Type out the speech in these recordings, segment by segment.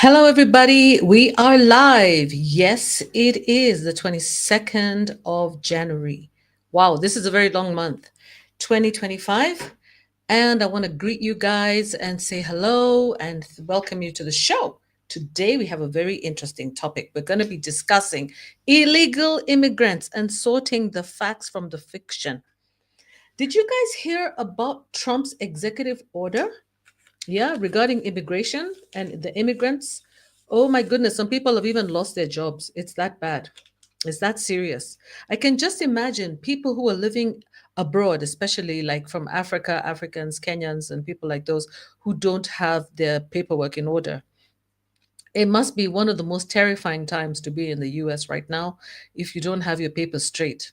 Hello, everybody. We are live. Yes, it is the 22nd of January. Wow, this is a very long month, 2025. And I want to greet you guys and say hello and welcome you to the show. Today, we have a very interesting topic. We're going to be discussing illegal immigrants and sorting the facts from the fiction. Did you guys hear about Trump's executive order? Yeah, regarding immigration and the immigrants. Oh my goodness, some people have even lost their jobs. It's that bad. It's that serious. I can just imagine people who are living abroad, especially like from Africa, Africans, Kenyans, and people like those who don't have their paperwork in order. It must be one of the most terrifying times to be in the US right now if you don't have your papers straight.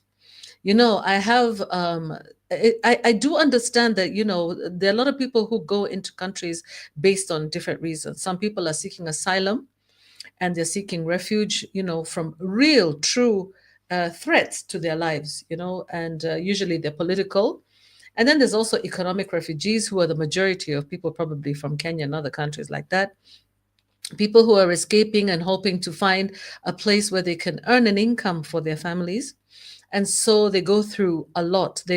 I have, I do understand that, there are a lot of people who go into countries based on different reasons. Some people are seeking asylum and they're seeking refuge, from real, true threats to their lives, and usually they're political. And then there's also economic refugees who are the majority of people, probably from Kenya and other countries like that. People who are escaping and hoping to find a place where they can earn an income for their families, and so they go through a lot. They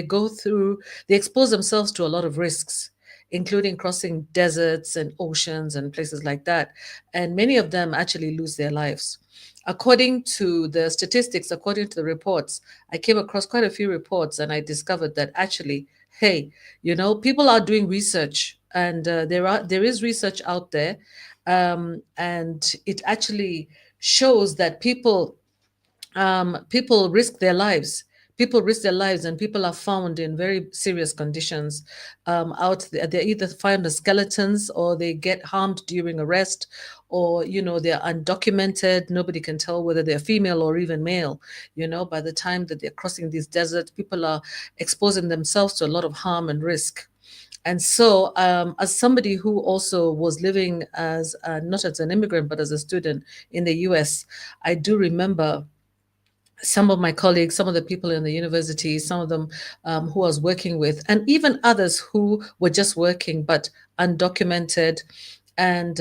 expose themselves to a lot of risks, including crossing deserts and oceans and places like that. And many of them actually lose their lives. According to the statistics, according to the reports, I came across quite a few reports and I discovered that actually, hey, people are doing research and there is research out there. And it actually shows that people risk their lives. People risk their lives, and people are found in very serious conditions. Out there, they either find the skeletons, or they get harmed during arrest, or they're undocumented. Nobody can tell whether they're female or even male. By the time that they're crossing these deserts, people are exposing themselves to a lot of harm and risk. And so, as somebody who also was living as not as an immigrant but as a student in the U.S., I do remember some of my colleagues, some of the people in the university, some of them who I was working with, and even others who were just working but undocumented. And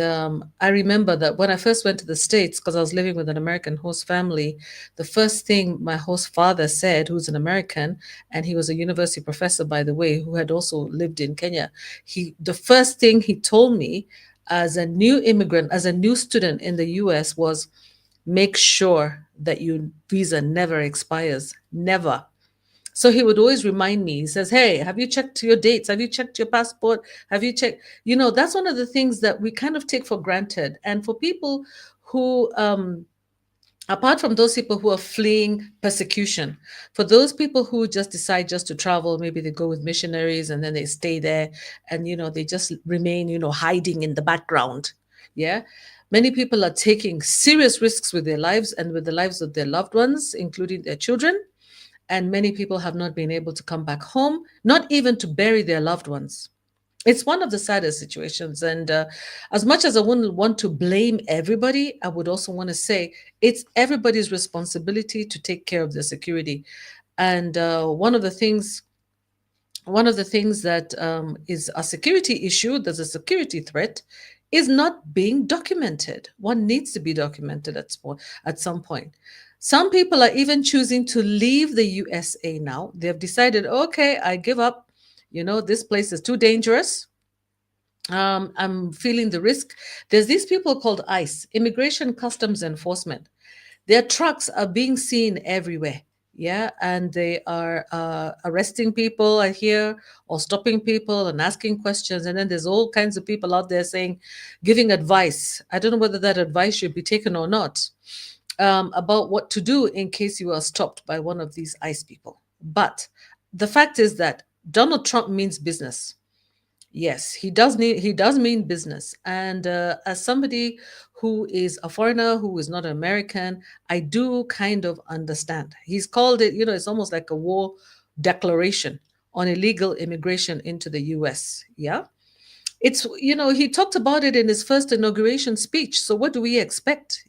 I remember that when I first went to the States, because I was living with an American host family, the first thing my host father said, who's an American, and he was a university professor, by the way, who had also lived in Kenya, the first thing he told me as a new immigrant, as a new student in the US, was make sure that your visa never expires. Never. So he would always remind me, he says, hey, have you checked your dates? Have you checked your passport? Have you checked? That's one of the things that we kind of take for granted. And for people who, apart from those people who are fleeing persecution, for those people who just decide just to travel, maybe they go with missionaries and then they stay there and, they just remain, hiding in the background. Yeah. Many people are taking serious risks with their lives and with the lives of their loved ones, including their children. And many people have not been able to come back home, not even to bury their loved ones. It's one of the saddest situations. And as much as I wouldn't want to blame everybody, I would also want to say it's everybody's responsibility to take care of their security. And one of the things that is a security issue, there's a security threat, is not being documented. One needs to be documented at some point. Some people are even choosing to leave the USA now. They've decided, okay, I give up. This place is too dangerous. I'm feeling the risk. There's these people called ICE, Immigration Customs Enforcement. Their trucks are being seen everywhere. Yeah, and they are arresting people, I hear, or stopping people and asking questions. And then there's all kinds of people out there giving advice. I don't know whether that advice should be taken or not, about what to do in case you are stopped by one of these ICE people. But the fact is that Donald Trump means business. Yes, he does mean business. And as somebody who is a foreigner, who is not American, I do kind of understand. He's called it, it's almost like a war declaration on illegal immigration into the US. Yeah. He talked about it in his first inauguration speech. So what do we expect?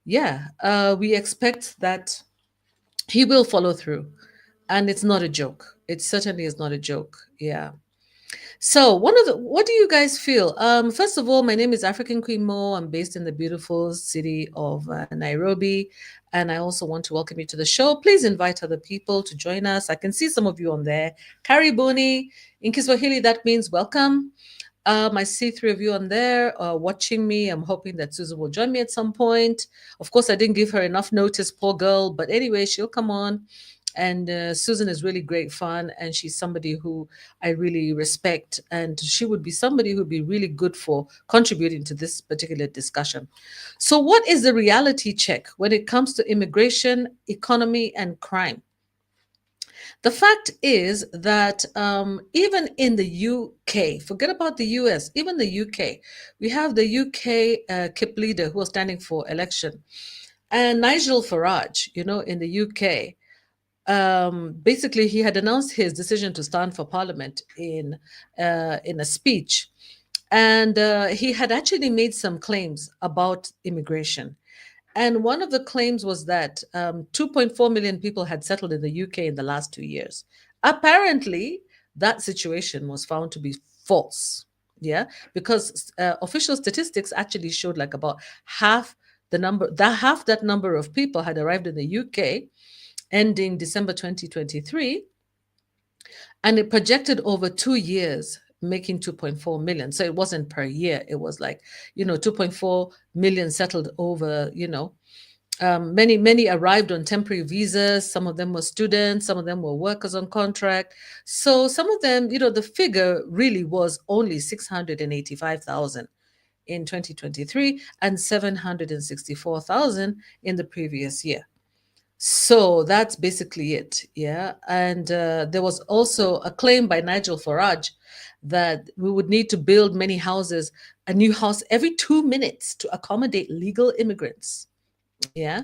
Yeah, we expect that he will follow through. And it's not a joke. It certainly is not a joke. Yeah. So, what do you guys feel? First of all, my name is African Queen Mo. I'm based in the beautiful city of Nairobi, and I also want to welcome you to the show. Please invite other people to join us. I can see some of you on there. Karibuni. In Kiswahili, that means welcome. I see three of you on there watching me. I'm hoping that Susan will join me at some point. Of course, I didn't give her enough notice, poor girl. But anyway, she'll come on. And Susan is really great fun. And she's somebody who I really respect. And she would be somebody who'd be really good for contributing to this particular discussion. So, what is the reality check when it comes to immigration, economy, and crime? The fact is that even in the UK, forget about the US, even the UK, we have the UK KIP leader who was standing for election. And Nigel Farage, in the UK, basically he had announced his decision to stand for parliament in a speech. And he had actually made some claims about immigration. And one of the claims was that 2.4 million people had settled in the UK in the last 2 years. Apparently, that situation was found to be false. Yeah, because official statistics actually showed like about half that number of people had arrived in the UK ending December 2023, and it projected over 2 years making 2.4 million. So it wasn't per year, it was like 2.4 million settled over many arrived on temporary visas. Some of them were students, some of them were workers on contract. So some of them, the figure really was only 685,000 in 2023 and 764,000 in the previous year. So that's basically it. Yeah. And there was also a claim by Nigel Farage that we would need to build many houses, a new house every 2 minutes to accommodate legal immigrants. Yeah.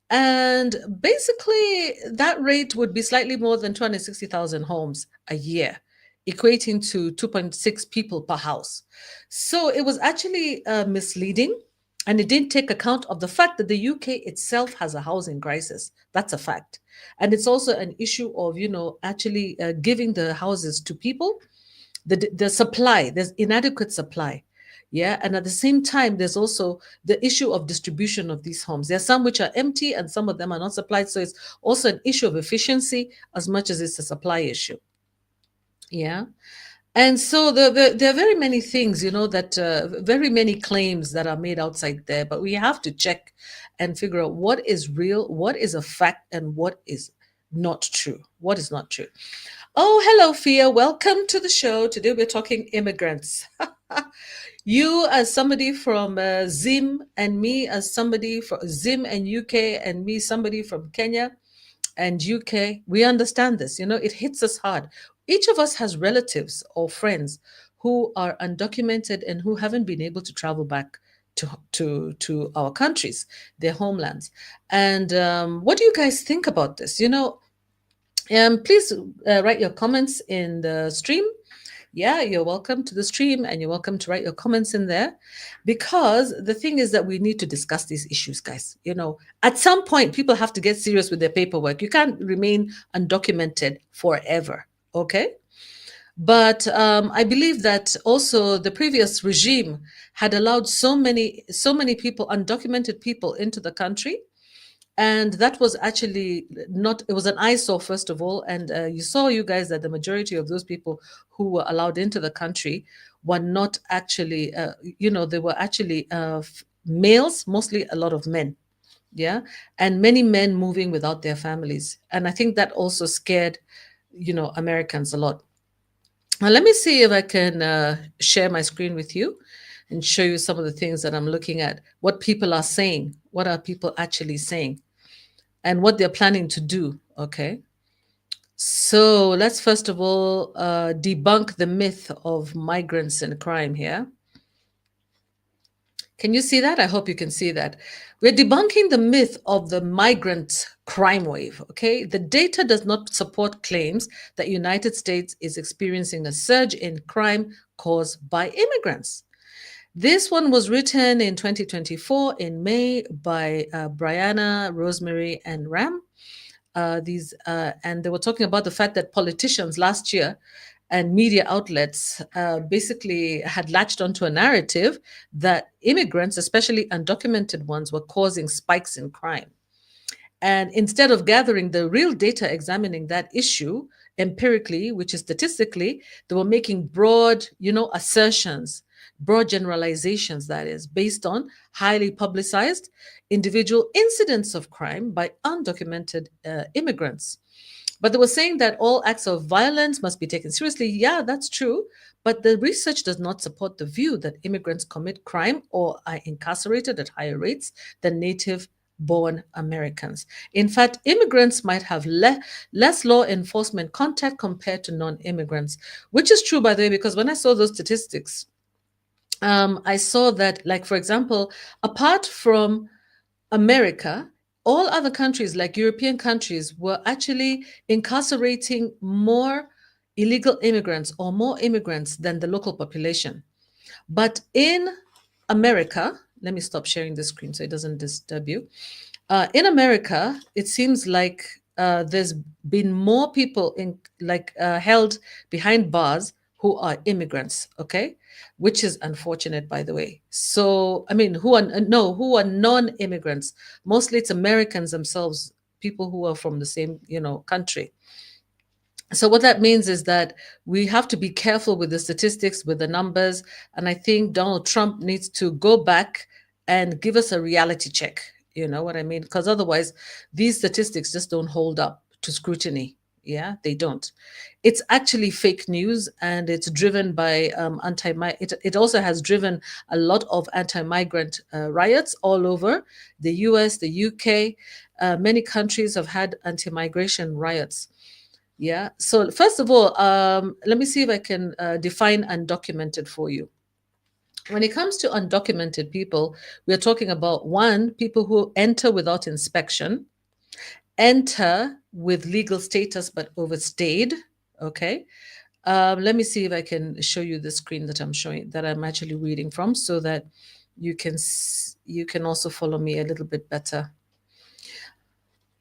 And basically, that rate would be slightly more than 260,000 homes a year, equating to 2.6 people per house. So it was actually misleading. And it didn't take account of the fact that the UK itself has a housing crisis. That's a fact. And it's also an issue of, actually giving the houses to people. The supply, there's inadequate supply. Yeah. And at the same time, there's also the issue of distribution of these homes. There are some which are empty and some of them are not supplied. So it's also an issue of efficiency as much as it's a supply issue. Yeah. And so there are very many things, that very many claims that are made outside there, but we have to check and figure out what is real, what is a fact, and what is not true. What is not true. Oh, hello, Fia. Welcome to the show. Today we're talking immigrants. You as somebody from Zim, and me as somebody from Zim and UK, and me somebody from Kenya and UK, we understand this. It hits us hard. Each of us has relatives or friends who are undocumented and who haven't been able to travel back to our countries, their homelands. And what do you guys think about this? Please write your comments in the stream. Yeah, you're welcome to the stream and you're welcome to write your comments in there, because the thing is that we need to discuss these issues, guys. At some point, people have to get serious with their paperwork. You can't remain undocumented forever. Okay. But I believe that also the previous regime had allowed so many people, undocumented people, into the country, and that was actually not, it was an eyesore, first of all. And you saw, you guys, that the majority of those people who were allowed into the country were not actually, they were actually males, mostly a lot of men. Yeah. And many men moving without their families. And I think that also scared, Americans a lot. Now, let me see if I can share my screen with you and show you some of the things that I'm looking at, what people are saying, what are people actually saying, and what they're planning to do. Okay. So let's first of all debunk the myth of migrants and crime here. Can you see that? I hope you can see that. We're debunking the myth of the migrant crime wave, okay? The data does not support claims that United States is experiencing a surge in crime caused by immigrants. This one was written in 2024 in May by Brianna, Rosemary, and Ram. And they were talking about the fact that politicians last year and media outlets basically had latched onto a narrative that immigrants, especially undocumented ones, were causing spikes in crime. And instead of gathering the real data examining that issue empirically, which is statistically, they were making broad, assertions, broad generalizations, that is, based on highly publicized individual incidents of crime by undocumented immigrants. But they were saying that all acts of violence must be taken seriously. Yeah, that's true. But the research does not support the view that immigrants commit crime or are incarcerated at higher rates than native born Americans. In fact, immigrants might have less law enforcement contact compared to non immigrants, which is true, by the way, because when I saw those statistics, I saw that, like, for example, apart from America, all other countries, like European countries, were actually incarcerating more illegal immigrants or more immigrants than the local population. But in America, let me stop sharing the screen so it doesn't disturb you. In America, it seems like there's been more people held behind bars who are immigrants. Okay, which is unfortunate, by the way. So, I mean, who are non-immigrants? Mostly, it's Americans themselves, people who are from the same country. So what that means is that we have to be careful with the statistics, with the numbers, and I think Donald Trump needs to go back and give us a reality check. You know what I mean? Because otherwise, these statistics just don't hold up to scrutiny. Yeah, they don't. It's actually fake news, and it's driven by anti. It also has driven a lot of anti-migrant riots all over the U.S., the U.K. Many countries have had anti-migration riots. Yeah. So first of all, let me see if I can define undocumented for you. When it comes to undocumented people, we are talking about one, people who enter without inspection, enter with legal status but overstayed. Okay. Let me see if I can show you the screen that I'm actually reading from, so that you can also follow me a little bit better.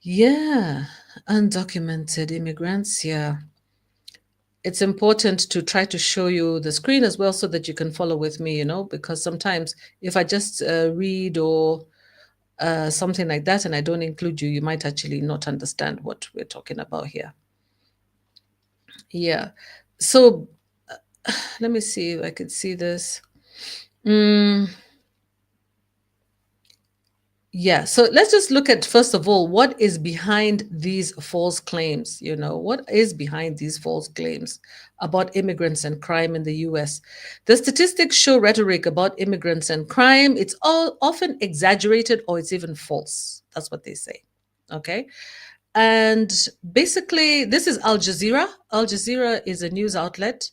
Yeah, undocumented immigrants. Yeah, it's important to try to show you the screen as well so that you can follow with me, because sometimes if I just read or something like that and I don't include you, you might actually not understand what we're talking about here. Yeah. So let me see if I could see this. Mm, Yeah, so let's just look at, first of all, what is behind these false claims? What is behind these false claims about immigrants and crime in the US? The statistics show rhetoric about immigrants and crime. It's all often exaggerated or it's even false. That's what they say. Okay. And basically, this is Al Jazeera. Al Jazeera is a news outlet,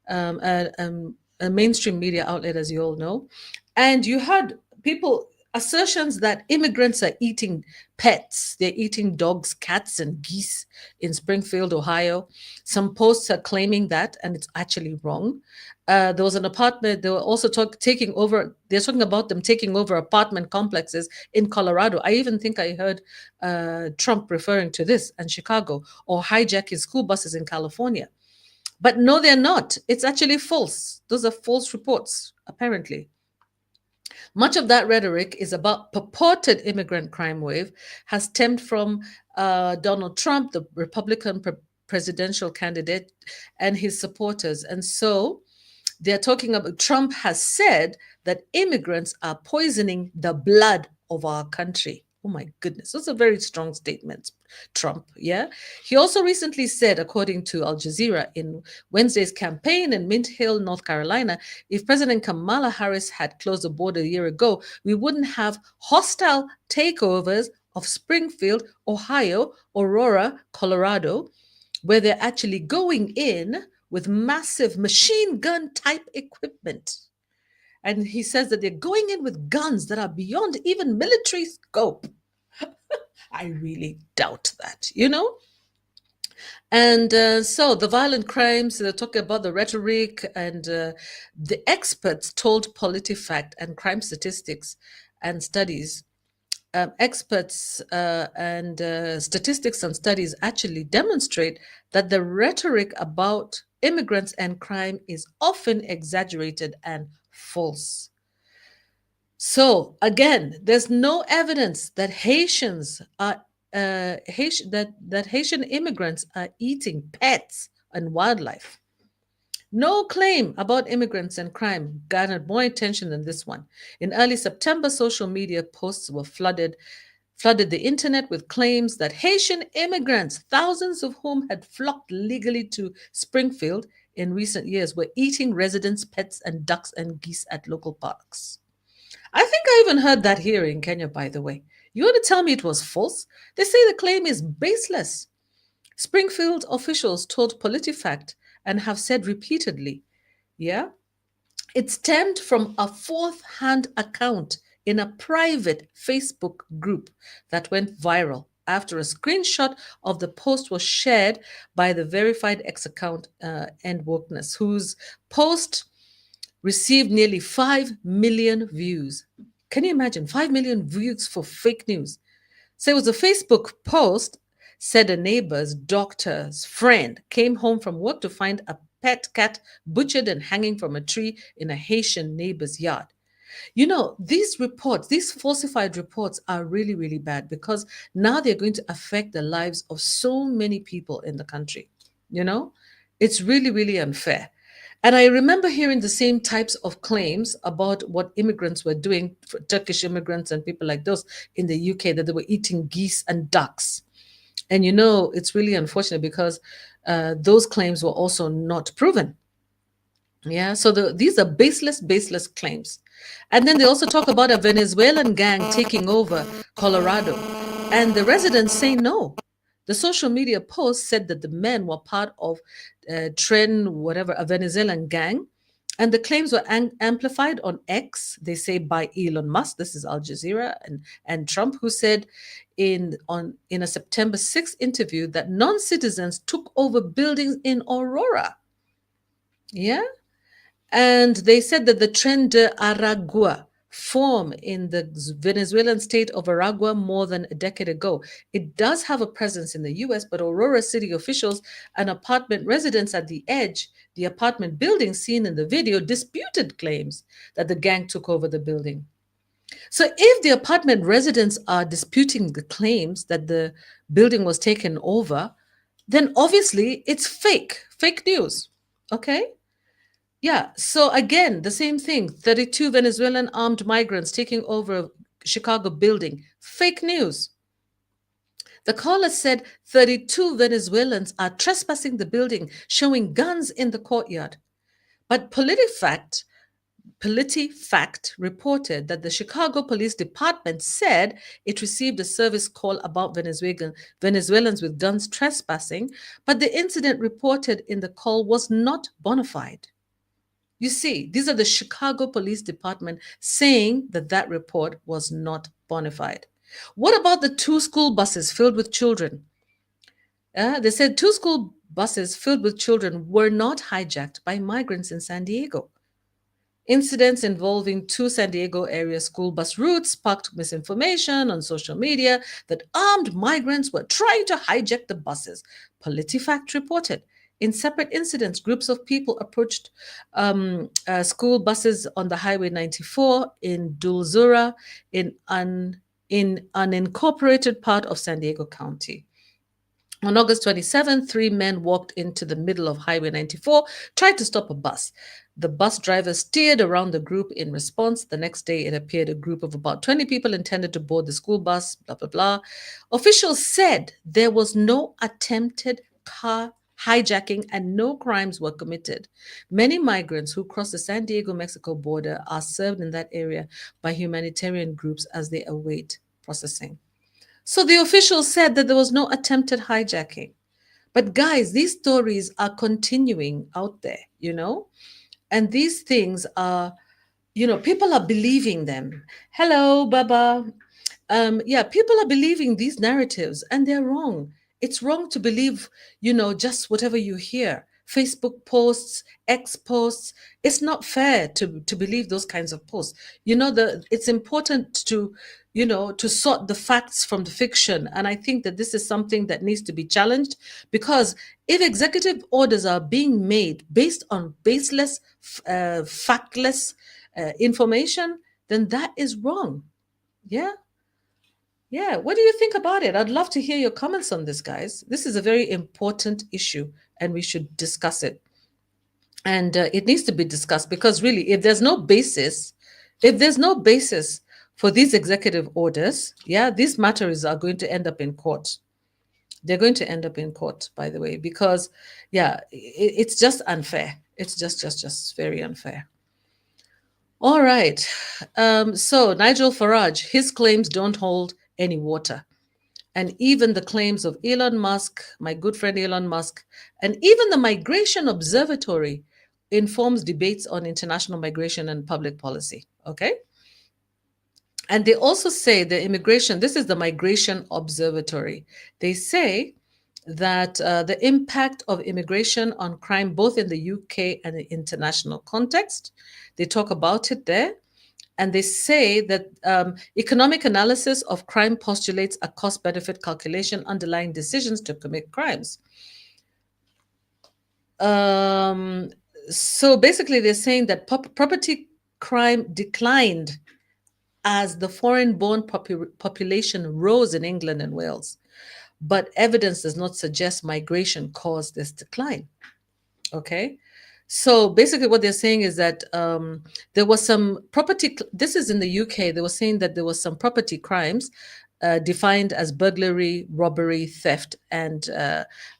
a mainstream media outlet, as you all know. And you had assertions that immigrants are eating pets. They're eating dogs, cats, and geese in Springfield, Ohio. Some posts are claiming that, and it's actually wrong. There was an apartment. They were also taking over. They're talking about them taking over apartment complexes in Colorado. I even think I heard Trump referring to this, and Chicago, or hijacking school buses in California. But no, they're not. It's actually false. Those are false reports, apparently. Much of that rhetoric is about purported immigrant crime wave has stemmed from Donald Trump, the Republican presidential candidate, and his supporters. And so they're talking about, Trump has said that immigrants are poisoning the blood of our country. Oh my goodness, that's a very strong statement, Trump. Yeah. He also recently said, according to Al Jazeera, in Wednesday's campaign in Mint Hill, North Carolina, if President Kamala Harris had closed the border a year ago, we wouldn't have hostile takeovers of Springfield, Ohio, Aurora, Colorado, where they're actually going in with massive machine gun type equipment. And he says that they're going in with guns that are beyond even military scope. I really doubt that. And so the violent crimes, they're talking about the rhetoric, and the experts told PolitiFact and Crime Statistics and Studies. Experts and statistics and studies actually demonstrate that the rhetoric about immigrants and crime is often exaggerated and false. So again, there's no evidence that Haitians are that Haitian immigrants are eating pets and wildlife. No claim about immigrants and crime garnered more attention than this one. In early September, social media posts were flooded the internet with claims that Haitian immigrants, thousands of whom had flocked legally to Springfield in recent years, were eating residents' pets and ducks and geese at local parks. I think I even heard that here in Kenya, by the way. You want to tell me it was false? They say the claim is baseless. Springfield officials told PolitiFact and have said repeatedly, yeah, it stemmed from a fourth hand account in a private Facebook group that went viral after a screenshot of the post was shared by the verified X account End Wokeness, whose post received nearly 5 million views. Can you imagine? 5 million views for fake news. So it was a Facebook post, said a neighbor's doctor's friend came home from work to find a pet cat butchered and hanging from a tree in a Haitian neighbor's yard. You know, these reports, these falsified reports are really, really bad because now they're going to affect the lives of so many people in the country. You know, it's really, really unfair. And I remember hearing the same types of claims about what immigrants were doing, for Turkish immigrants and people like those in the UK, that they were eating geese and ducks. And you know, it's really unfortunate because those claims were also not proven. Yeah, so these are baseless claims. And then they also talk about a Venezuelan gang taking over Colorado, and the residents say no. The social media post said that the men were part of Tren, whatever, a Venezuelan gang, and the claims were amplified on X. They say by Elon Musk. This is Al Jazeera and Trump, who said in a September 6th interview that non-citizens took over buildings in Aurora. Yeah, and they said that the Tren de Aragua formed in the Venezuelan state of Aragua more than a decade ago. It does have a presence in the US, but Aurora city officials and apartment residents at the edge, the apartment building seen in the video, disputed claims that the gang took over the building. So if the apartment residents are disputing the claims that the building was taken over, then obviously it's fake news. Okay? Yeah, so again, the same thing, 32 Venezuelan armed migrants taking over a Chicago building. Fake news. The caller said 32 Venezuelans are trespassing the building, showing guns in the courtyard. But PolitiFact reported that the Chicago Police Department said it received a service call about Venezuelans with guns trespassing, but the incident reported in the call was not bona fide. You see, these are the Chicago Police Department saying that that report was not bona fide. What about the two school buses filled with children? They said two school buses filled with children were not hijacked by migrants in San Diego. Incidents involving two San Diego area school bus routes sparked misinformation on social media that armed migrants were trying to hijack the buses, PolitiFact reported. In separate incidents, groups of people approached school buses on the Highway 94 in Dulzura, in an unincorporated part of San Diego County. On August 27th, three men walked into the middle of Highway 94, tried to stop a bus. The bus driver steered around the group in response. The next day, it appeared a group of about 20 people intended to board the school bus, blah, blah, blah. Officials said there was no attempted car hijacking and no crimes were committed. Many migrants who cross the San Diego-Mexico border are served in that area by humanitarian groups as they await processing. So the officials said that there was no attempted hijacking. But guys, these stories are continuing out there, you know? And these things are, you know, people are believing them. Hello, Baba. Yeah, people are believing these narratives and they're wrong. It's wrong to believe, you know, just whatever you hear. Facebook posts, X posts. It's not fair to believe those kinds of posts. You know, it's important to, to sort the facts from the fiction. And I think that this is something that needs to be challenged, because if executive orders are being made based on baseless, factless information, then that is wrong. Yeah. Yeah. What do you think about it? I'd love to hear your comments on this, guys. This is a very important issue and we should discuss it. And it needs to be discussed, because really, if there's no basis for these executive orders, yeah, these matters are going to end up in court. They're going to end up in court, by the way, because yeah, it's just unfair. It's just very unfair. All right. So Nigel Farage, his claims don't hold any water. And even the claims of Elon Musk, my good friend Elon Musk, and even the Migration Observatory informs debates on international migration and public policy. Okay. And they also say the immigration, this is the Migration Observatory. They say that the impact of immigration on crime, both in the UK and the international context, they talk about it there. And they say that economic analysis of crime postulates a cost-benefit calculation underlying decisions to commit crimes. So basically, they're saying that property crime declined as the foreign-born population rose in England and Wales, but evidence does not suggest migration caused this decline. Okay. So basically what they're saying is that there was some property, this is in the UK, they were saying that there was some property crimes defined as burglary, robbery, theft, and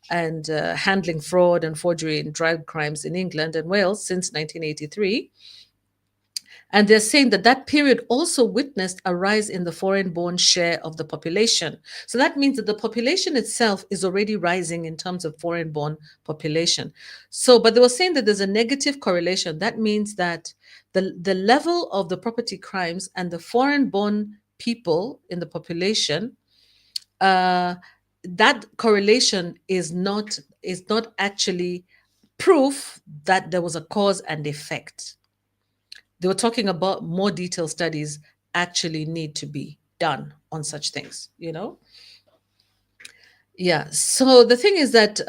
handling fraud and forgery and drug crimes in England and Wales since 1983. And they're saying that that period also witnessed a rise in the foreign-born share of the population. So that means that the population itself is already rising in terms of foreign-born population. So, but they were saying that there's a negative correlation. That means that the level of the property crimes and the foreign-born people in the population, that correlation is not actually proof that there was a cause and effect. They were talking about more detailed studies actually need to be done on such things, Yeah. So the thing is that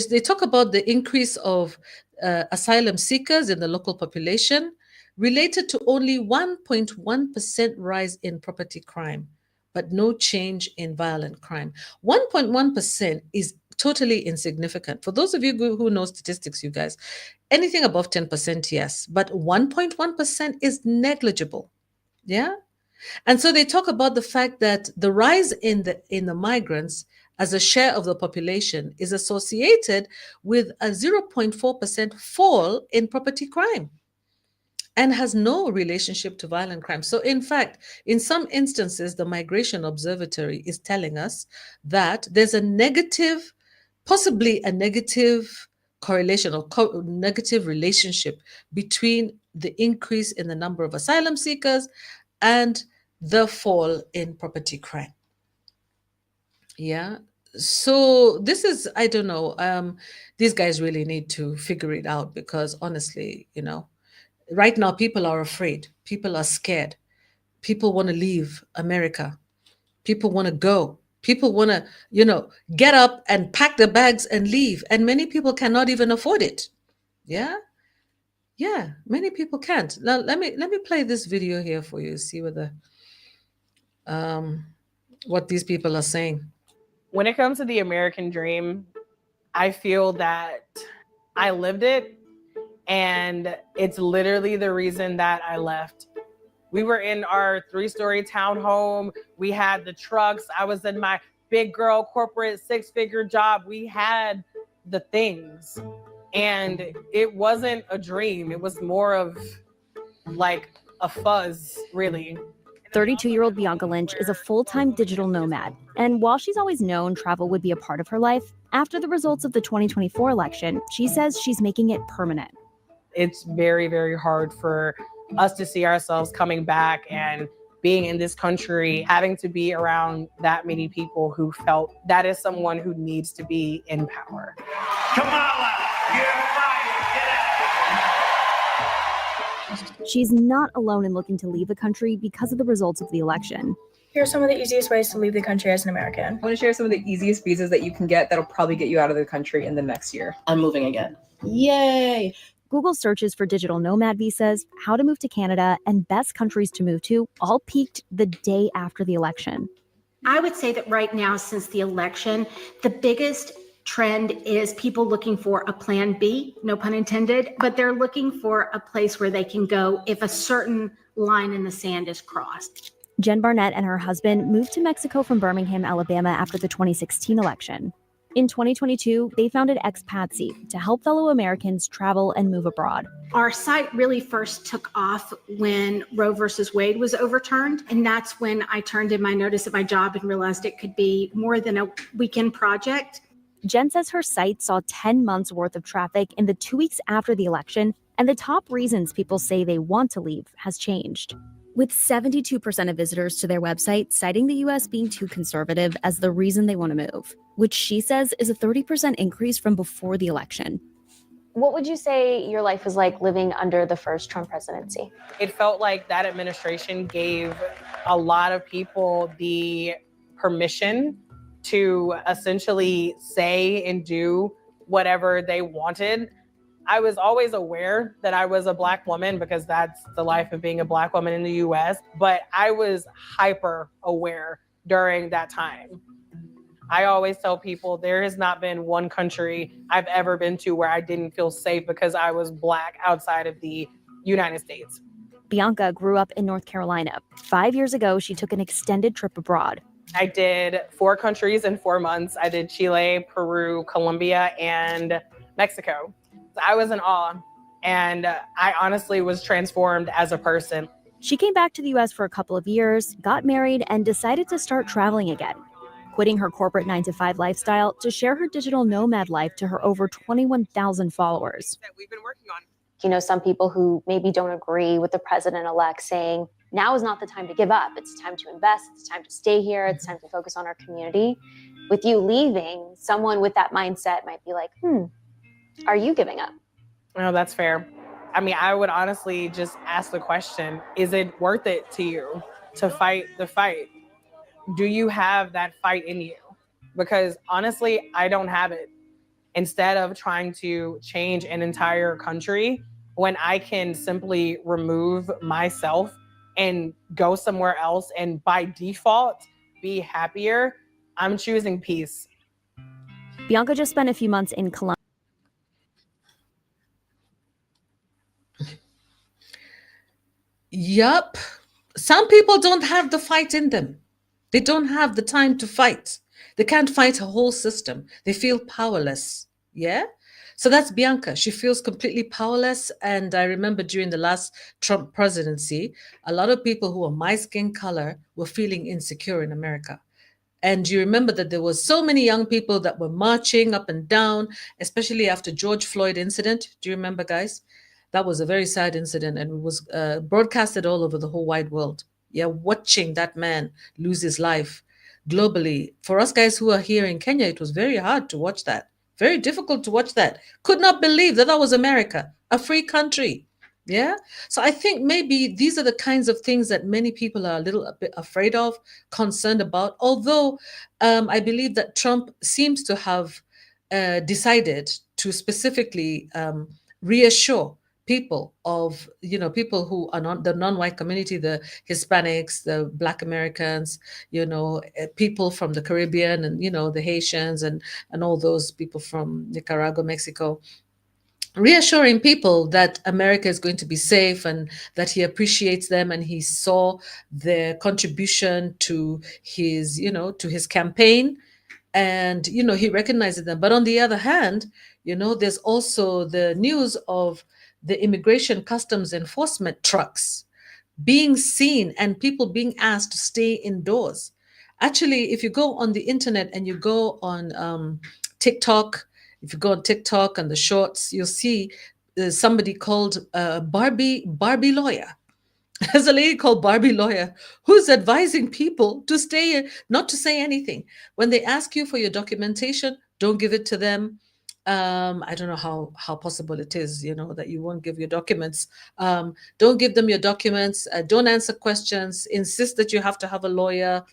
they talk about the increase of asylum seekers in the local population related to only 1.1% rise in property crime, but no change in violent crime. 1.1% is totally insignificant. For those of you who know statistics, you guys, anything above 10%, yes, but 1.1% is negligible. Yeah. And so they talk about the fact that the rise in the migrants as a share of the population is associated with a 0.4% fall in property crime and has no relationship to violent crime. So in fact, in some instances, the Migration Observatory is telling us that there's a negative, possibly a negative correlation or negative relationship between the increase in the number of asylum seekers and the fall in property crime. Yeah. So this is, I don't know, these guys really need to figure it out, because honestly, right now people are afraid. People are scared. People want to leave America. People want to go. People want to, get up and pack their bags and leave. And many people cannot even afford it. Yeah. Yeah. Many people can't. Now, let me play this video here for you. See whether what these people are saying. When it comes to the American dream, I feel that I lived it, and it's literally the reason that I left. We were in our 3-story townhome. We had the trucks. I was in my big girl corporate 6-figure job. We had the things, and it wasn't a dream. It was more of like a fuzz, really. 32-year-old Bianca Lynch is a full-time digital nomad. And while she's always known travel would be a part of her life, after the results of the 2024 election, she says she's making it permanent. It's very, very hard for us to see ourselves coming back and being in this country, having to be around that many people who felt that is someone who needs to be in power. Kamala, you're fired. Get out. She's not alone in looking to leave the country because of the results of the election. Here are some of the easiest ways to leave the country as an American. I want to share some of the easiest visas that you can get that'll probably get you out of the country in the next year. I'm moving again. Yay! Google searches for digital nomad visas, how to move to Canada, and best countries to move to all peaked the day after the election. I would say that right now, since the election, the biggest trend is people looking for a plan B, no pun intended, but they're looking for a place where they can go if a certain line in the sand is crossed. Jen Barnett and her husband moved to Mexico from Birmingham, Alabama after the 2016 election. In 2022, they founded Expatsy to help fellow Americans travel and move abroad. Our site really first took off when Roe versus Wade was overturned, and that's when I turned in my notice of my job and realized it could be more than a weekend project. Jen says her site saw 10 months worth of traffic in the 2 weeks after the election, and the top reasons people say they want to leave has changed. With 72% of visitors to their website citing the US being too conservative as the reason they want to move, which she says is a 30% increase from before the election. What would you say your life was like living under the first Trump presidency? It felt like that administration gave a lot of people the permission to essentially say and do whatever they wanted. I was always aware that I was a Black woman because that's the life of being a Black woman in the US, but I was hyper aware during that time. I always tell people there has not been one country I've ever been to where I didn't feel safe because I was Black outside of the United States. Bianca grew up in North Carolina. 5 years ago, she took an extended trip abroad. I did 4 countries in 4 months. I did Chile, Peru, Colombia, and Mexico. I was in awe, and I honestly was transformed as a person. She came back to the US for a couple of years, got married, and decided to start traveling again, quitting her corporate 9-to-5 lifestyle to share her digital nomad life to her over 21,000 followers. That we've been working on. You know, some people who maybe don't agree with the president-elect saying, now is not the time to give up. It's time to invest. It's time to stay here. It's time to focus on our community. With you leaving, someone with that mindset might be like, are you giving up? No, that's fair. I mean, I would honestly just ask the question, is it worth it to you to fight the fight? Do you have that fight in you? Because honestly, I don't have it. Instead of trying to change an entire country, when I can simply remove myself and go somewhere else and by default be happier, I'm choosing peace. Bianca just spent a few months in Colombia. Yup. Some people don't have the fight in them. They don't have the time to fight. They can't fight a whole system. They feel powerless. Yeah? So that's Bianca. She feels completely powerless. And I remember during the last Trump presidency, a lot of people who are my skin color were feeling insecure in America. And you remember that there was so many young people that were marching up and down, especially after George Floyd incident. Do you remember, guys? That was a very sad incident, and it was broadcasted all over the whole wide world. Yeah, watching that man lose his life globally. For us guys who are here in Kenya, it was very hard to watch that. Very difficult to watch that. Could not believe that that was America, a free country. Yeah. So I think maybe these are the kinds of things that many people are a bit afraid of, concerned about. Although I believe that Trump seems to have decided to specifically reassure people of, people who are not the non-white community, the Hispanics, the Black Americans, people from the Caribbean and, the Haitians and all those people from Nicaragua, Mexico, reassuring people that America is going to be safe and that he appreciates them and he saw their contribution to his, to his campaign. And, he recognizes them. But on the other hand, there's also the news of the immigration customs enforcement trucks being seen and people being asked to stay indoors. Actually, if you go on the internet and you go on TikTok, if you go on TikTok and the shorts, you'll see somebody called Barbie Lawyer. There's a lady called Barbie Lawyer who's advising people to stay, not to say anything. When they ask you for your documentation, don't give it to them. I don't know how possible it is, that you won't give your documents. Don't give them your documents. Don't answer questions. Insist that you have to have a lawyer.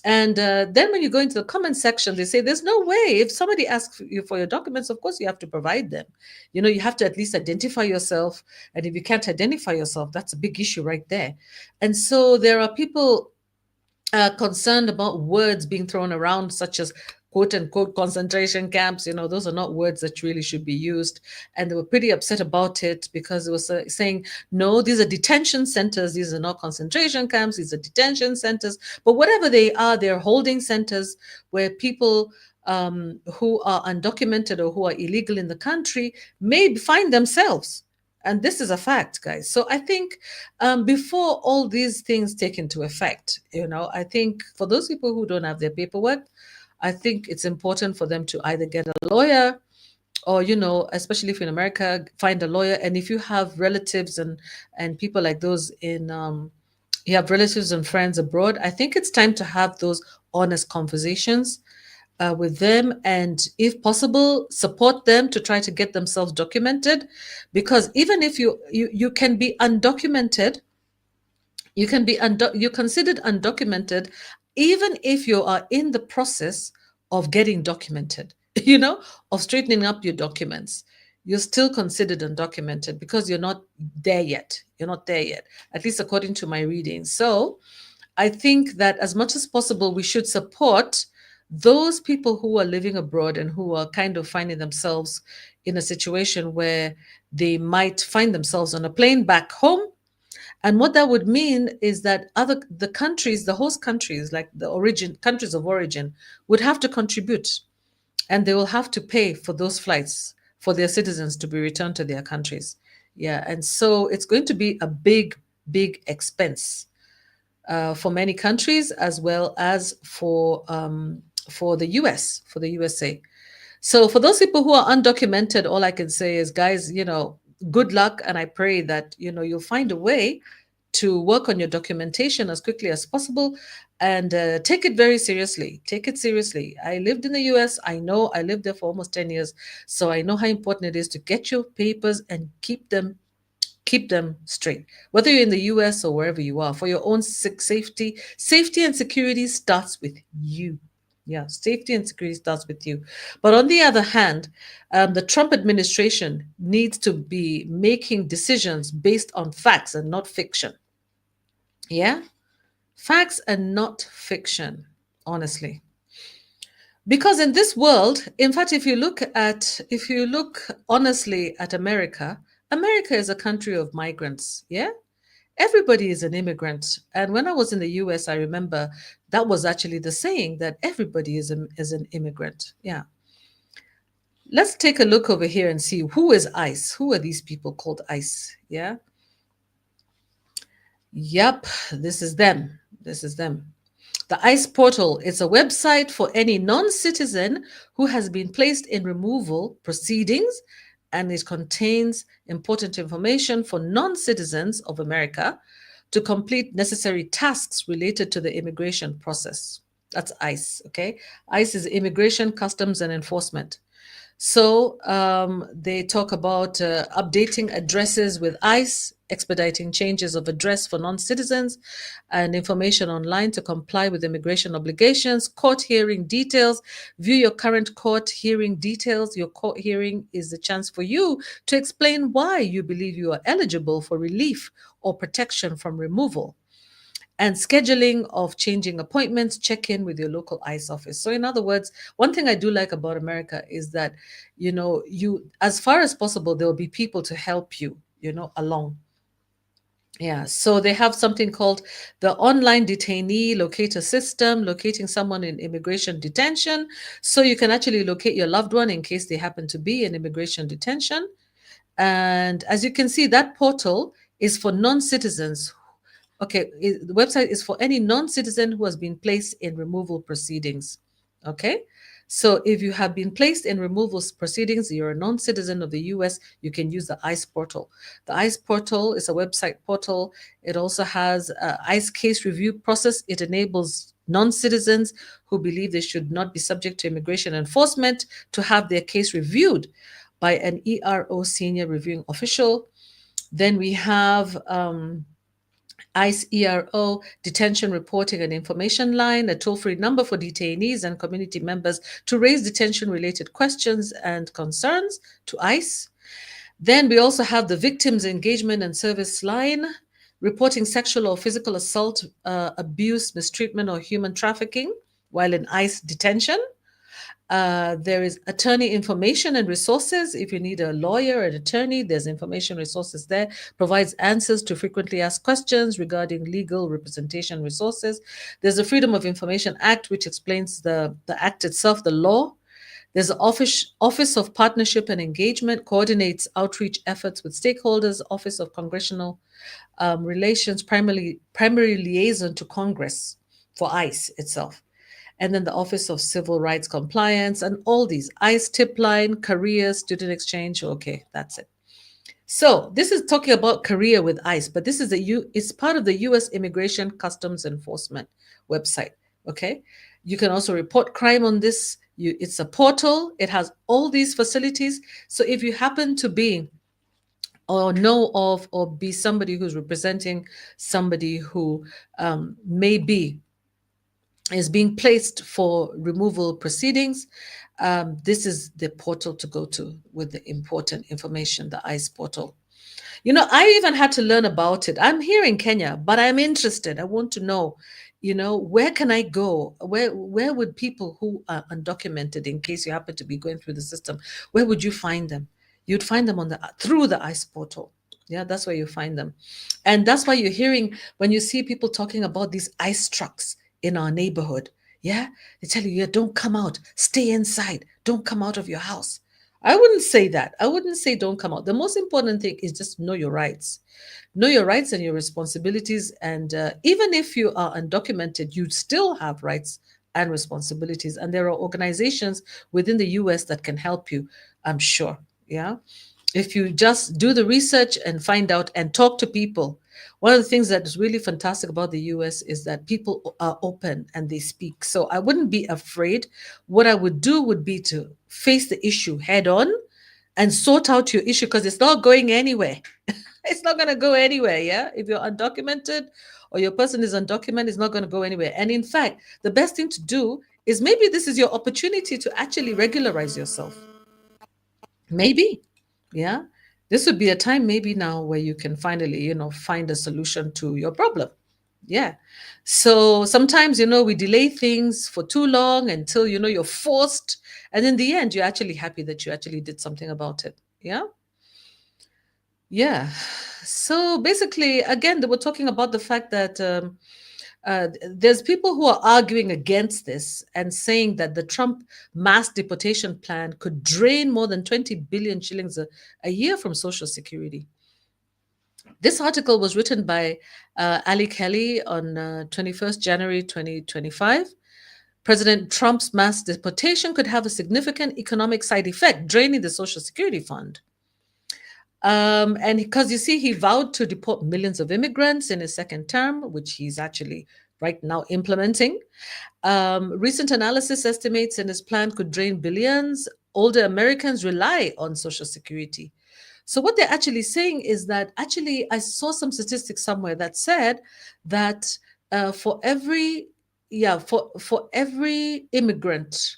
And then when you go into the comment section, they say there's no way. If somebody asks you for your documents, of course you have to provide them. You have to at least identify yourself. And if you can't identify yourself, that's a big issue right there. And so there are people concerned about words being thrown around, such as quote unquote concentration camps. Those are not words that really should be used. And they were pretty upset about it because it was saying, no, these are detention centers. These are not concentration camps. These are detention centers. But whatever they are, they're holding centers where people who are undocumented or who are illegal in the country may find themselves. And this is a fact, guys. So I think before all these things take into effect, I think for those people who don't have their paperwork, I think it's important for them to either get a lawyer or, especially if you're in America, find a lawyer. And if you have relatives and people like those you have relatives and friends abroad, I think it's time to have those honest conversations with them, and if possible support them to try to get themselves documented, because even if you can be undocumented, you're considered undocumented even if you are in the process of getting documented, of straightening up your documents. You're still considered undocumented because you're not there yet. At least according to my reading. So I think that as much as possible, we should support those people who are living abroad and who are kind of finding themselves in a situation where they might find themselves on a plane back home. And what that would mean is that the host countries, like the countries of origin, would have to contribute, and they will have to pay for those flights for their citizens to be returned to their countries. Yeah, and so it's going to be a big, big expense for many countries, as well as for the USA. So for those people who are undocumented, all I can say is, guys, good luck, and I pray that you'll find a way to work on your documentation as quickly as possible, and take it very seriously. Take it seriously. I lived in the US. I lived there for almost 10 years, so I know how important it is to get your papers and keep them straight, whether you're in the US or wherever you are, for your own safety. Safety and security starts with you. Yeah, safety and security starts with you. But on the other hand, the Trump administration needs to be making decisions based on facts and not fiction. Yeah, facts and not fiction, honestly. Because in this world, in fact, if you look honestly at America, America is a country of migrants. Yeah, everybody is an immigrant. And when I was in the US, I remember that was actually the saying, that everybody is an immigrant. Yeah. Let's take a look over here and see who is ICE. Who are these people called ICE? Yeah. Yep, this is them. This is them. The ICE portal is a website for any non-citizen who has been placed in removal proceedings, and it contains important information for non-citizens of America to complete necessary tasks related to the immigration process. That's ICE, okay? ICE is Immigration, Customs, and Enforcement. So they talk about updating addresses with ICE, expediting changes of address for non-citizens, and information online to comply with immigration obligations, court hearing details, view your current court hearing details. Your court hearing is a chance for you to explain why you believe you are eligible for relief or protection from removal. And scheduling of changing appointments, check in with your local ICE office. So in other words, one thing I do like about America is that, as far as possible, there will be people to help you, along. Yeah, so they have something called the online detainee locator system, locating someone in immigration detention. So you can actually locate your loved one in case they happen to be in immigration detention. And as you can see, that portal is for non-citizens. Okay, the website is for any non-citizen who has been placed in removal proceedings. Okay, so if you have been placed in removal proceedings, you're a non-citizen of the US, you can use the ICE portal. The ICE portal is a website portal. It also has ICE case review process. It enables non-citizens who believe they should not be subject to immigration enforcement to have their case reviewed by an ERO senior reviewing official. Then we have ICE ERO detention reporting and information line, a toll-free number for detainees and community members to raise detention-related questions and concerns to ICE. Then we also have the victims engagement and service line, reporting sexual or physical assault, abuse, mistreatment, or human trafficking while in ICE detention. There is attorney information and resources. If you need a lawyer or an attorney, there's information resources there. Provides answers to frequently asked questions regarding legal representation resources. There's the Freedom of Information Act, which explains the act itself, the law. There's the Office of Partnership and Engagement, coordinates outreach efforts with stakeholders. Office of Congressional Relations, primary liaison to Congress for ICE itself. And then the Office of Civil Rights Compliance and all these. ICE tip line, career, student exchange. Okay, that's it. So this is talking about career with ICE, but this is it's part of the U.S. Immigration Customs Enforcement website. Okay, you can also report crime on this. It's a portal. It has all these facilities. So if you happen to be or know of or be somebody who's representing somebody who may is being placed for removal proceedings, this is the portal to go to with the important information, the ICE portal. You know, I even had to learn about it. I'm here in Kenya, but I'm interested. I want to know, you know, where can I go? Where would people who are undocumented, in case you happen to be going through the system, where would you find them? You'd find them through the ICE portal. Yeah, that's where you find them. And that's why you're hearing when you see people talking about these ICE trucks in our neighborhood. Yeah, they tell you, yeah, don't come out, stay inside, don't come out of your house. I wouldn't say that. I wouldn't say don't come out. The most important thing is just know your rights. Know your rights and your responsibilities. And even if you are undocumented, you still have rights and responsibilities. And there are organizations within the US that can help you, I'm sure. Yeah. If you just do the research and find out and talk to people. One of the things that is really fantastic about the US is that people are open and they speak. So I wouldn't be afraid. What I would do would be to face the issue head on and sort out your issue, because it's not going anywhere. It's not going to go anywhere. Yeah. If you're undocumented or your person is undocumented, it's not going to go anywhere. And in fact, the best thing to do is maybe this is your opportunity to actually regularize yourself. Maybe. Yeah. This would be a time maybe now where you can finally, you know, find a solution to your problem. Yeah. So sometimes, you know, we delay things for too long until, you know, you're forced. And in the end, you're actually happy that you actually did something about it. Yeah. Yeah. So basically, again, they were talking about the fact that there's people who are arguing against this and saying that the Trump mass deportation plan could drain more than 20 billion shillings a year from Social Security. This article was written by Ali Kelly on 21st January 2025. President Trump's mass deportation could have a significant economic side effect, draining the Social Security fund. And because you see, he vowed to deport millions of immigrants in his second term, which he's actually right now implementing. Recent analysis estimates in his plan could drain billions. Older Americans rely on Social Security. So what they're actually saying is that actually, I saw some statistics somewhere that said that for every immigrant,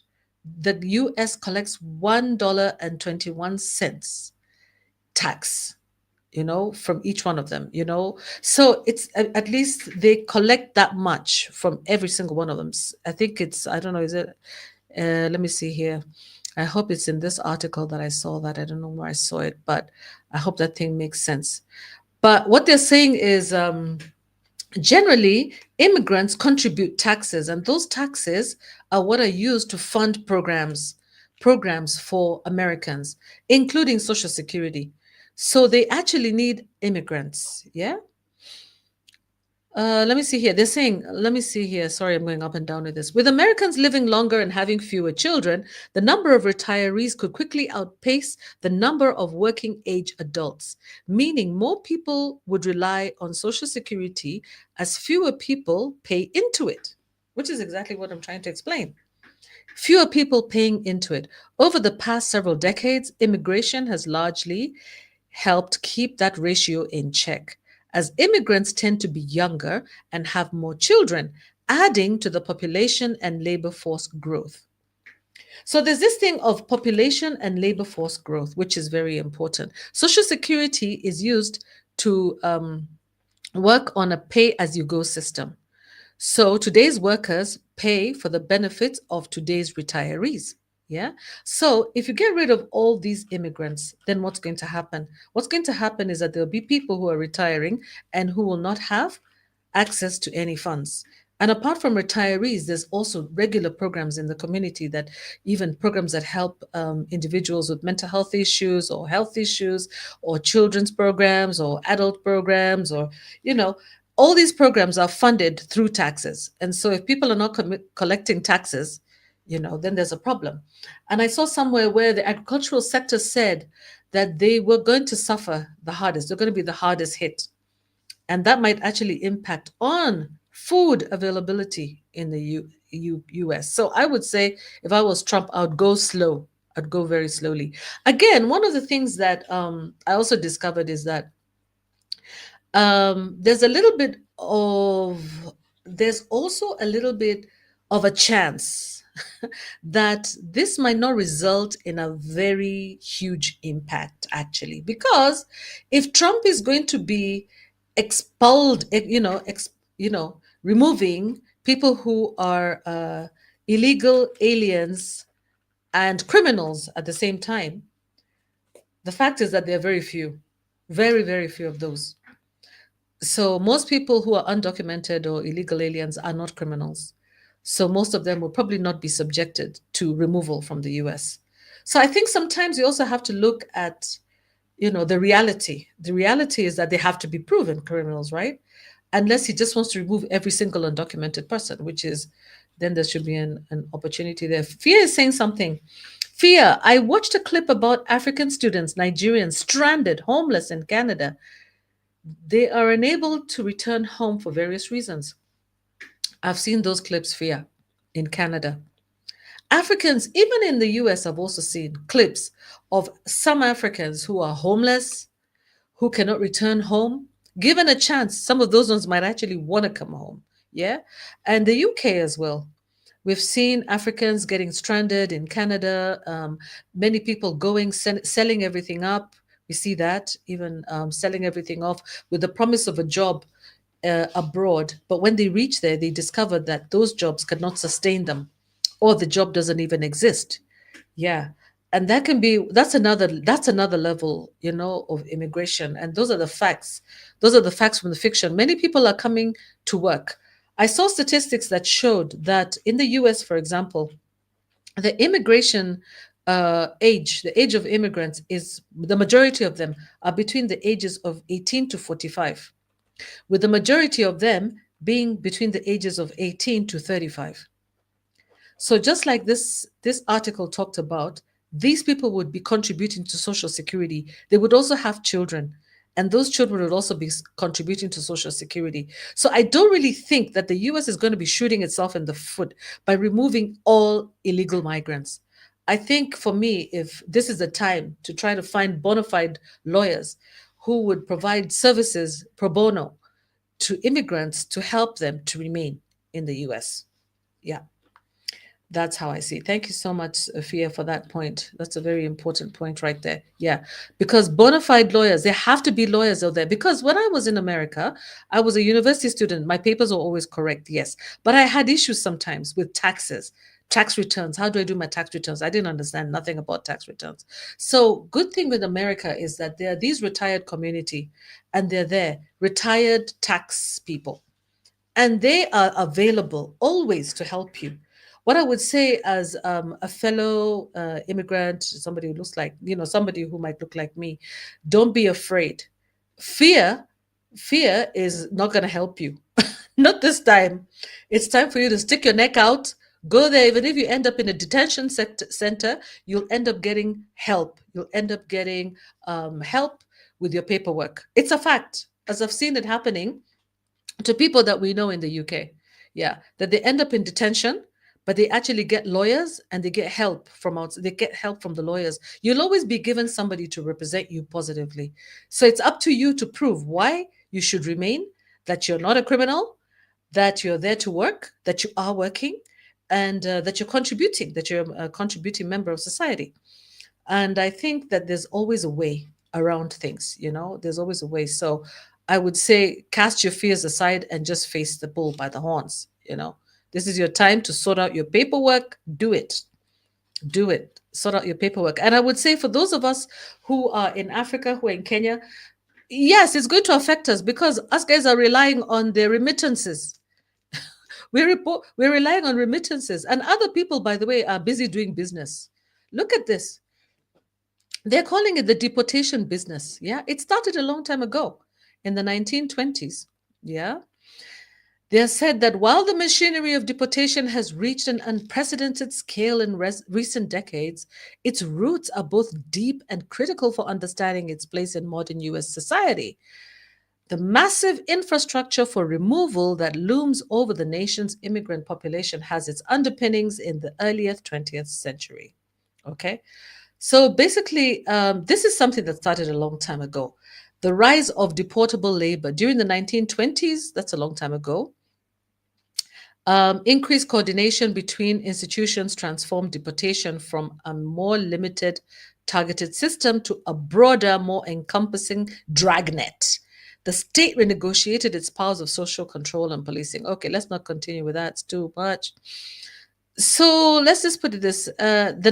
the U.S. collects $1.21 tax, you know, from each one of them, you know. So it's at least they collect that much from every single one of them. I think it's, I don't know, is it, let me see here. I hope it's in this article that I saw that. I don't know where I saw it, but I hope that thing makes sense. But what they're saying is generally immigrants contribute taxes, and those taxes are what are used to fund programs for Americans, including Social Security. So they actually need immigrants. Yeah. Let me see here. They're saying, let me see here. Sorry, I'm going up and down with this. With Americans living longer and having fewer children, the number of retirees could quickly outpace the number of working age adults, meaning more people would rely on Social Security as fewer people pay into it. which is exactly what I'm trying to explain. Fewer people paying into it. Over the past several decades, immigration has largely helped keep that ratio in check, as immigrants tend to be younger and have more children, adding to the population and labor force growth. So there's this thing of population and labor force growth, which is very important. Social Security is used to work on a pay as you go system. So today's workers pay for the benefits of today's retirees. Yeah. So if you get rid of all these immigrants, then what's going to happen? What's going to happen is that there'll be people who are retiring and who will not have access to any funds. And apart from retirees, there's also regular programs in the community, that even programs that help individuals with mental health issues, or children's programs, or adult programs, or, you know, all these programs are funded through taxes. And so if people are not collecting taxes, then there's a problem. And I saw somewhere where the agricultural sector said that they were going to suffer the hardest. They're going to be the hardest hit. And that might actually impact on food availability in the US. So I would say, if I was Trump, I would go slow. I'd go very slowly. Again, one of the things that I also discovered is that there's a little bit of, there's also a little bit of a chance that this might not result in a very huge impact, actually, because if Trump is going to be expelled, removing people who are illegal aliens and criminals at the same time, the fact is that there are very few, very, very few of those. So most people who are undocumented or illegal aliens are not criminals. So most of them will probably not be subjected to removal from the US. So I think sometimes you also have to look at, the reality. The reality is that they have to be proven criminals, right? Unless he just wants to remove every single undocumented person, which is, then there should be an opportunity there. Fia is saying something. Fia, I watched a clip about African students, Nigerians, stranded, homeless in Canada. They are unable to return home for various reasons. I've seen those clips, Fia, in Canada. Africans, even in the US, I've also seen clips of some Africans who are homeless, who cannot return home. Given a chance, some of those ones might actually want to come home. Yeah. And the UK as well. We've seen Africans getting stranded in Canada, many people going, selling everything up. We see that, even selling everything off with the promise of a job abroad. But when they reach there, they discover that those jobs cannot sustain them, or the job doesn't even exist. Yeah. And that's another level, of immigration. And those are the facts. Those are the facts from the fiction. Many people are coming to work. I saw statistics that showed that in the US, for example, the immigration age, the age of immigrants, is, the majority of them are between the ages of 18 to 45, with the majority of them being between the ages of 18 to 35. So just like this article talked about, these people would be contributing to Social Security. They would also have children, and those children would also be contributing to Social Security. So I don't really think that the US is going to be shooting itself in the foot by removing all illegal migrants. I think, for me, if this is a time to try to find bona fide lawyers who would provide services pro bono to immigrants to help them to remain in the US. Yeah. That's how I see it. Thank you so much, Afia, for that point. That's a very important point right there. Yeah, because bona fide lawyers, there have to be lawyers out there. Because when I was in America, I was a university student. My papers were always correct, yes. But I had issues sometimes with taxes, tax returns. How do I do my tax returns? I didn't understand nothing about tax returns. So good thing with America is that there are these retired community, and they're there, retired tax people. And they are available always to help you. What I would say, as a fellow immigrant, somebody who looks like, somebody who might look like me, don't be afraid. Fear, fear is not going to help you. Not this time. It's time for you to stick your neck out, go there. Even if you end up in a detention center, you'll end up getting help. You'll end up getting help with your paperwork. It's a fact, as I've seen it happening to people that we know in the UK. Yeah, that they end up in detention, but they actually get lawyers and they get help from they get help from the lawyers. You'll always be given somebody to represent you positively. So it's up to you to prove why you should remain, that you're not a criminal, that you're there to work, that you are working, and that you're contributing, that you're a contributing member of society. And I think that there's always a way around things, there's always a way. So I would say cast your fears aside and just face the bull by the horns. This is your time to sort out your paperwork. Do it. Do it. Sort out your paperwork. And I would say for those of us who are in Africa, who are in Kenya, yes, it's going to affect us because us guys are relying on the remittances. We're relying on remittances. And other people, by the way, are busy doing business. Look at this. They're calling it the deportation business. Yeah, it started a long time ago in the 1920s. Yeah. They said that while the machinery of deportation has reached an unprecedented scale in recent decades, its roots are both deep and critical for understanding its place in modern US society. The massive infrastructure for removal that looms over the nation's immigrant population has its underpinnings in the earlier 20th century. Okay. So basically, this is something that started a long time ago. The rise of deportable labor during the 1920s, that's a long time ago. Increased coordination between institutions transformed deportation from a more limited, targeted system to a broader, more encompassing dragnet. The state renegotiated its powers of social control and policing. Okay, let's not continue with that. It's too much. So let's just put it this: by the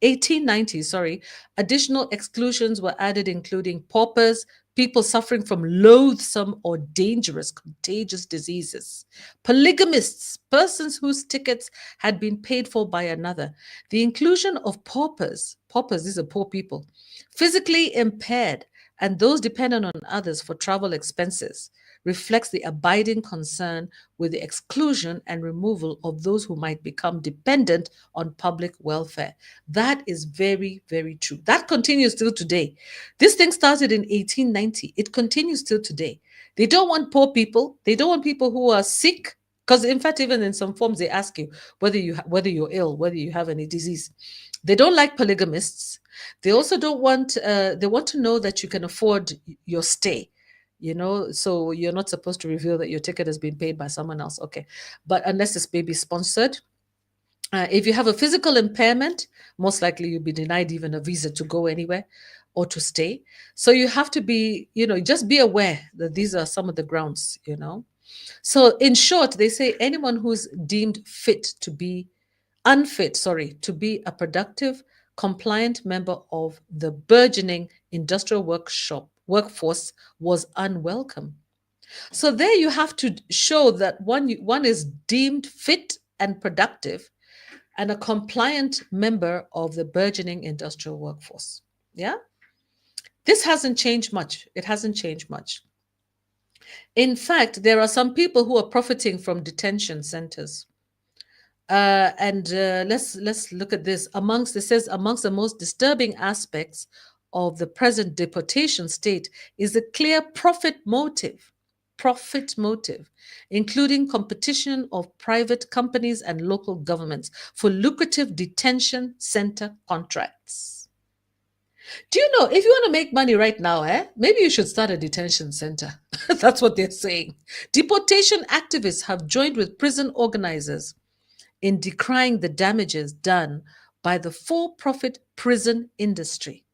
1890s, additional exclusions were added, including paupers, people suffering from loathsome or dangerous contagious diseases, polygamists, persons whose tickets had been paid for by another. The inclusion of paupers, these are poor people, physically impaired, and those dependent on others for travel expenses, reflects the abiding concern with the exclusion and removal of those who might become dependent on public welfare. That is very, very true. That continues till today. This thing started in 1890. It continues till today. They don't want poor people. They don't want people who are sick. Because in fact, even in some forms, they ask you whether you're ill, whether you have any disease. They don't like polygamists. They also don't want. They want to know that you can afford your stay. So you're not supposed to reveal that your ticket has been paid by someone else. Okay, but unless it's maybe sponsored. If you have a physical impairment, most likely you'll be denied even a visa to go anywhere or to stay. So you have to be, just be aware that these are some of the grounds. So in short, they say anyone who's deemed unfit to be a productive, compliant member of the burgeoning industrial workforce was unwelcome. So there you have to show that one is deemed fit and productive and a compliant member of the burgeoning industrial workforce. Yeah? This hasn't changed much. It hasn't changed much. In fact, there are some people who are profiting from detention centers. Let's look at this. Amongst the most disturbing aspects of the present deportation state is a clear profit motive, including competition of private companies and local governments for lucrative detention center contracts. Do you know, if you want to make money right now, maybe you should start a detention center. That's what they're saying. Deportation activists have joined with prison organizers in decrying the damages done by the for-profit prison industry.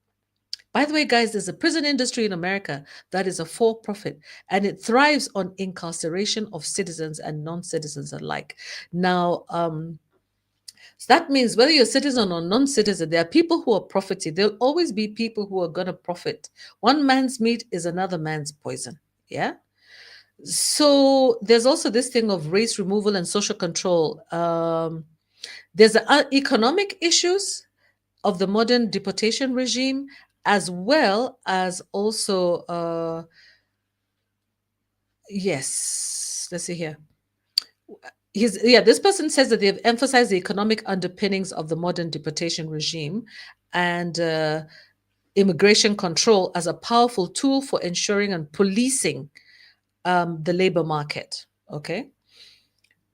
By the way, guys, there's a prison industry in America that is a for-profit, and it thrives on incarceration of citizens and non-citizens alike. Now, so that means whether you're a citizen or non-citizen, there are people who are profiting. There'll always be people who are going to profit. One man's meat is another man's poison. Yeah. So there's also this thing of race removal and social control. There's the economic issues of the modern deportation regime, as well as also, yes, let's see here. This person says that they've emphasized the economic underpinnings of the modern deportation regime and immigration control as a powerful tool for ensuring and policing the labor market. Okay.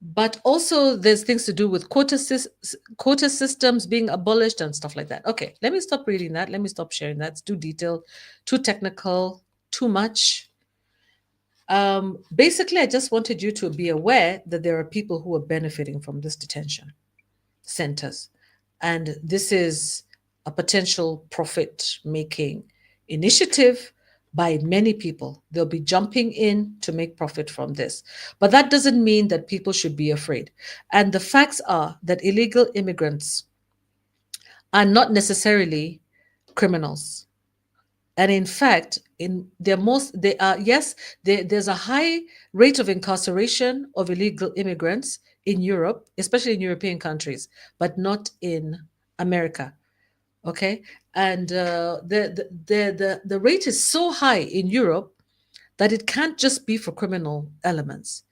But also there's things to do with quota systems being abolished and stuff like that. Okay, let me stop reading that. Let me stop sharing that. It's too detailed, too technical, too much. Basically, I just wanted you to be aware that there are people who are benefiting from this detention centers. And this is a potential profit-making initiative by many people. They'll be jumping in to make profit from this. But that doesn't mean that people should be afraid. And the facts are that illegal immigrants are not necessarily criminals. And in fact, there's a high rate of incarceration of illegal immigrants in Europe, especially in European countries, but not in America. Okay, and the rate is so high in Europe that it can't just be for criminal elements.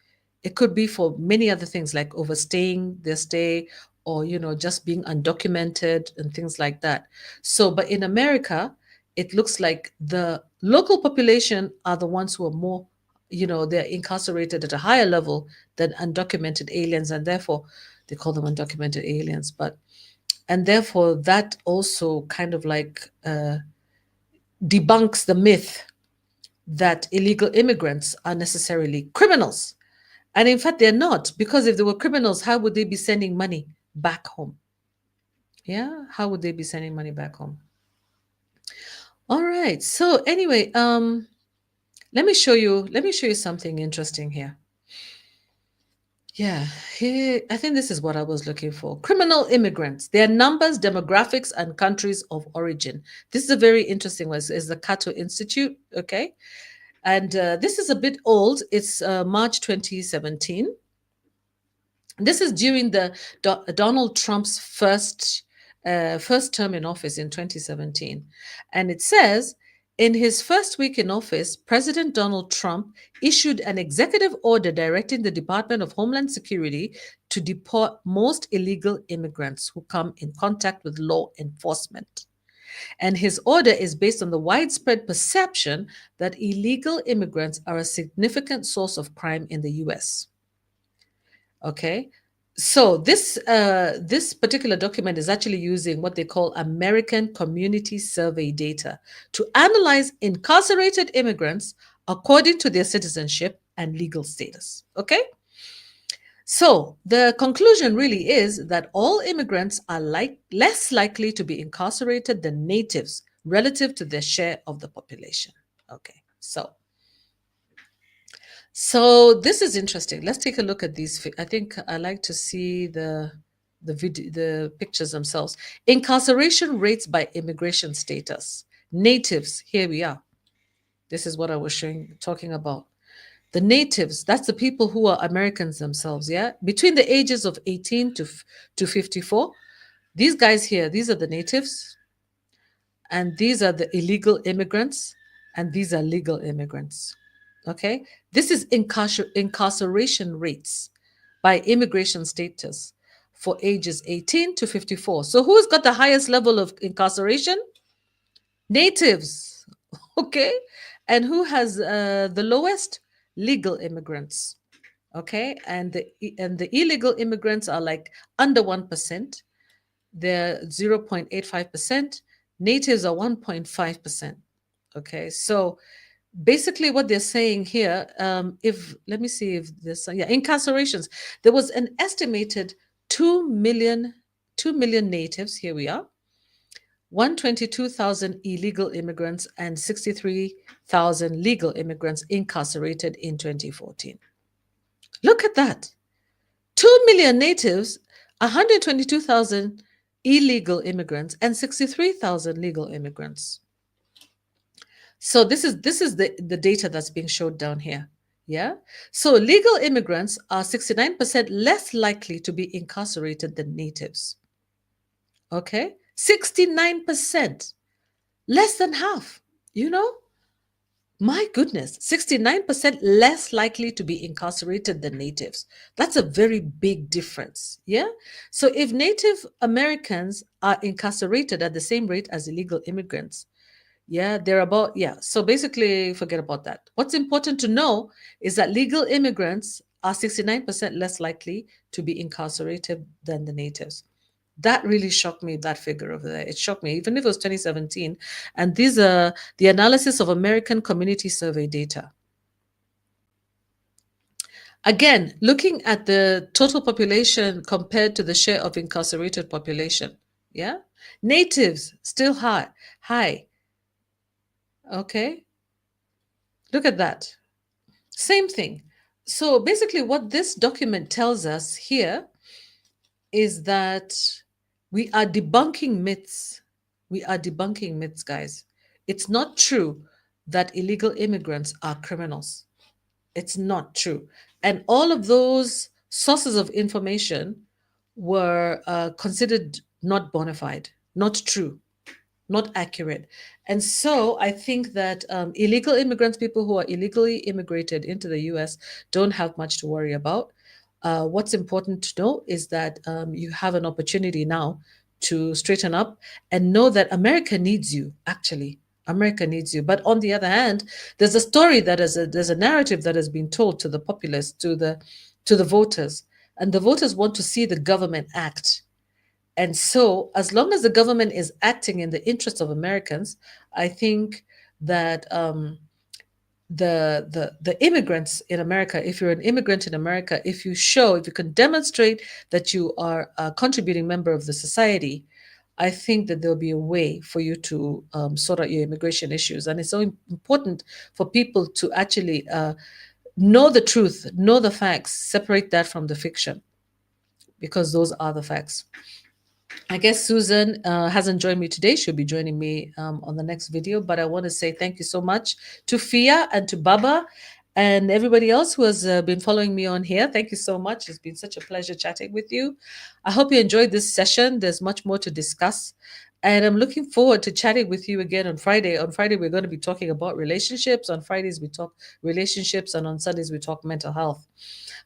It could be for many other things like overstaying their stay, or just being undocumented and things like that. So, but in America, it looks like the local population are the ones who are more, they're incarcerated at a higher level than undocumented aliens, and therefore they call them undocumented aliens. And therefore that also kind of like debunks the myth that illegal immigrants are necessarily criminals. And in fact, they're not, because if they were criminals, how would they be sending money back home? Yeah, how would they be sending money back home? All right. So anyway, let me show you something interesting here. Yeah, here, I think this is what I was looking for. Criminal immigrants, their numbers, demographics, and countries of origin. This is a very interesting one. It's the Cato Institute, okay? And this is a bit old. It's March 2017. This is during the Donald Trump's first term in office in 2017. And it says, in his first week in office, President Donald Trump issued an executive order directing the Department of Homeland Security to deport most illegal immigrants who come in contact with law enforcement. And his order is based on the widespread perception that illegal immigrants are a significant source of crime in the US. Okay, so this particular document is actually using what they call American Community Survey data to analyze incarcerated immigrants according to their citizenship and legal status. Okay, so the conclusion really is that all immigrants are less likely to be incarcerated than natives relative to their share of the population. Okay, so this is interesting. Let's take a look at these. I think I like to see the pictures themselves. Incarceration rates by immigration status. Natives, here we are. This is what I was talking about. The natives, that's the people who are Americans themselves, yeah? Between the ages of 18 to 54. These guys here, these are the natives. And these are the illegal immigrants. And these are legal immigrants. Okay, this is incarceration rates by immigration status for ages 18 to 54. So who's got the highest level of incarceration? Natives. Okay, and who has the lowest? Legal immigrants. Okay, and the illegal immigrants are like under 1%. They're 0.85%. Natives are 1.5%. Okay, so basically what they're saying here, let me see if this, incarcerations. There was an estimated 2 million natives, here we are, 122,000 illegal immigrants and 63,000 legal immigrants incarcerated in 2014. Look at that. 2 million natives, 122,000 illegal immigrants, and 63,000 legal immigrants. So this is the data that's being showed down here. Yeah. So legal immigrants are 69% less likely to be incarcerated than natives. Okay. 69%. Less than half, My goodness, 69% less likely to be incarcerated than natives. That's a very big difference. Yeah. So if Native Americans are incarcerated at the same rate as illegal immigrants, so basically forget about that. What's important to know is that legal immigrants are 69% less likely to be incarcerated than the natives. That really shocked me, that figure over there. It shocked me, even if it was 2017. And these are the analysis of American Community Survey data. Again, looking at the total population compared to the share of incarcerated population. Yeah. Natives still high. Okay. Look at that. Same thing. So basically, what this document tells us here is that we are debunking myths. We are debunking myths, guys. It's not true that illegal immigrants are criminals. It's not true. And all of those sources of information were considered not bona fide, not true, not accurate. And so I think that illegal immigrants, people who are illegally immigrated into the US, don't have much to worry about. What's important to know is that you have an opportunity now to straighten up and know that America needs you, actually. America needs you. But on the other hand, there's a story there's a narrative that has been told to the populace, to the voters. And the voters want to see the government act. And so, as long as the government is acting in the interest of Americans, I think that the immigrants in America, if you're an immigrant in America, if you can demonstrate that you are a contributing member of the society, I think that there'll be a way for you to sort out your immigration issues. And it's so important for people to actually know the truth, know the facts, separate that from the fiction, because those are the facts. I guess Susan hasn't joined me today. She'll be joining me on the next video. But I want to say thank you so much to Fia and to Baba and everybody else who has been following me on here. Thank you so much. It's been such a pleasure chatting with you. I hope you enjoyed this session. There's much more to discuss. And I'm looking forward to chatting with you again on Friday. On Friday, we're going to be talking about relationships. On Fridays, we talk relationships. And on Sundays, we talk mental health.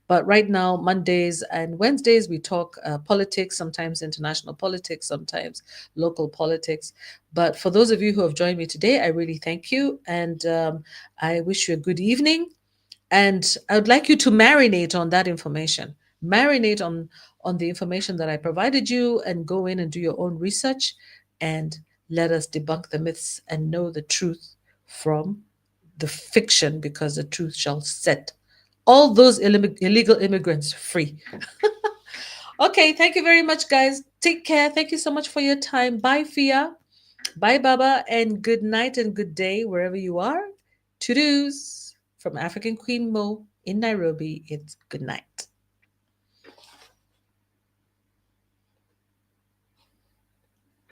But right now, Mondays and Wednesdays, we talk politics, sometimes international politics, sometimes local politics. But for those of you who have joined me today, I really thank you. And I wish you a good evening. And I would like you to marinate on that information. Marinate on the information that I provided you and go in and do your own research and let us debunk the myths and know the truth from the fiction, because the truth shall set all those illegal immigrants free. Okay, thank you very much, guys. Take care. Thank you so much for your time. Bye, Fia. Bye, Baba. And good night and good day wherever you are. To-dos from African Queen Mo in Nairobi. It's good night.